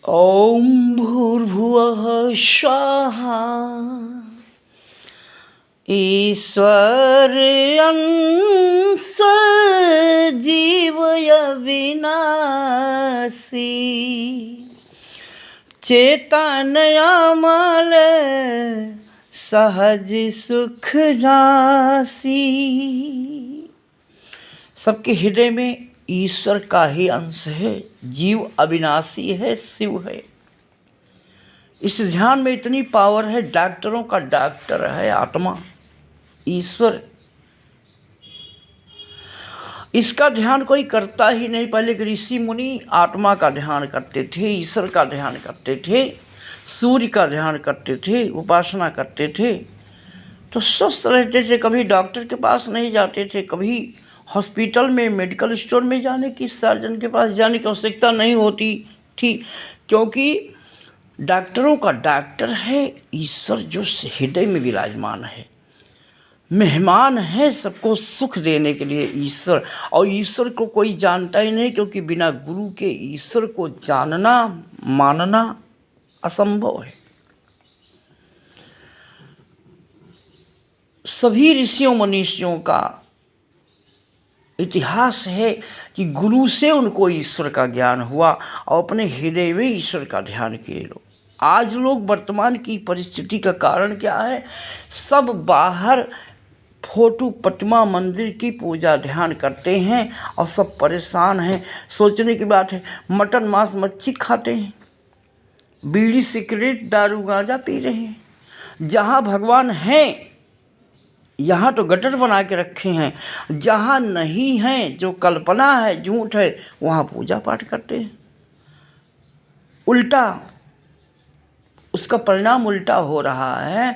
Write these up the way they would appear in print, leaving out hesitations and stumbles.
ॐ भूर्भुवः स्वः ईश्वरंस जीवय विनाशी चेतनयामल सहज सुख राशि। सबके हृदय में ईश्वर का ही अंश है। जीव अविनाशी है, शिव है। इस ध्यान में इतनी पावर है। डॉक्टरों का डॉक्टर है आत्मा, ईश्वर। इसका ध्यान कोई करता ही नहीं। पहले ऋषि मुनि आत्मा का ध्यान करते थे, ईश्वर का ध्यान करते थे, सूर्य का ध्यान करते थे, उपासना करते थे, तो स्वस्थ रहते थे। कभी डॉक्टर के पास नहीं जाते थे, कभी हॉस्पिटल में, मेडिकल स्टोर में जाने की, सर्जन के पास जाने की आवश्यकता नहीं होती थी, क्योंकि डॉक्टरों का डॉक्टर है ईश्वर, जो हृदय में विराजमान है, मेहमान है सबको सुख देने के लिए ईश्वर। और ईश्वर को कोई जानता ही नहीं, क्योंकि बिना गुरु के ईश्वर को जानना, मानना असंभव है। सभी ऋषियों मनीषियों का इतिहास है कि गुरु से उनको ईश्वर का ज्ञान हुआ और अपने हृदय में ईश्वर का ध्यान किए लोग। आज लोग वर्तमान की परिस्थिति का कारण क्या है? सब बाहर फोटो प्रतिमा मंदिर की पूजा ध्यान करते हैं और सब परेशान हैं। सोचने की बात है, मटन मांस मच्छी खाते हैं, बीड़ी सिगरेट दारू गांजा पी रहे हैं। जहाँ भगवान हैं यहाँ तो गटर बना के रखे हैं, जहाँ नहीं हैं, जो कल्पना है, झूठ है, वहाँ पूजा पाठ करते हैं। उल्टा, उसका परिणाम उल्टा हो रहा है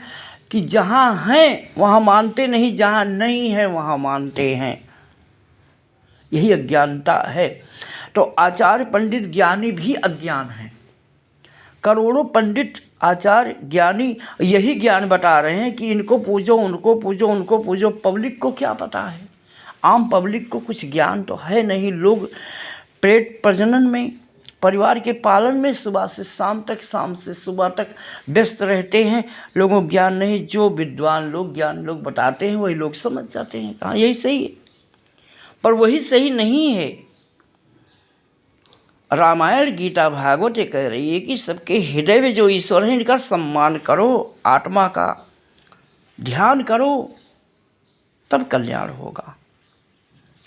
कि जहाँ हैं वहाँ मानते नहीं, जहाँ नहीं है वहाँ मानते हैं। यही अज्ञानता है। तो आचार्य पंडित ज्ञानी भी अज्ञान हैं। करोड़ों पंडित आचार्य ज्ञानी यही ज्ञान बता रहे हैं कि इनको पूजो, उनको पूजो, उनको पूजो। पब्लिक को क्या पता है? आम पब्लिक को कुछ ज्ञान तो है नहीं। लोग पेट प्रजनन में, परिवार के पालन में सुबह से शाम तक, शाम से सुबह तक व्यस्त रहते हैं। लोगों को ज्ञान नहीं। जो विद्वान लोग, ज्ञान लोग बताते हैं वही लोग समझ जाते हैं। कहाँ यही सही है? पर वही सही नहीं है। रामायण, गीता, भागवत ये कह रही है कि सबके हृदय में जो ईश्वर है इनका सम्मान करो, आत्मा का ध्यान करो, तब कल्याण होगा।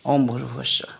ओम भूर्भुवः स्वः।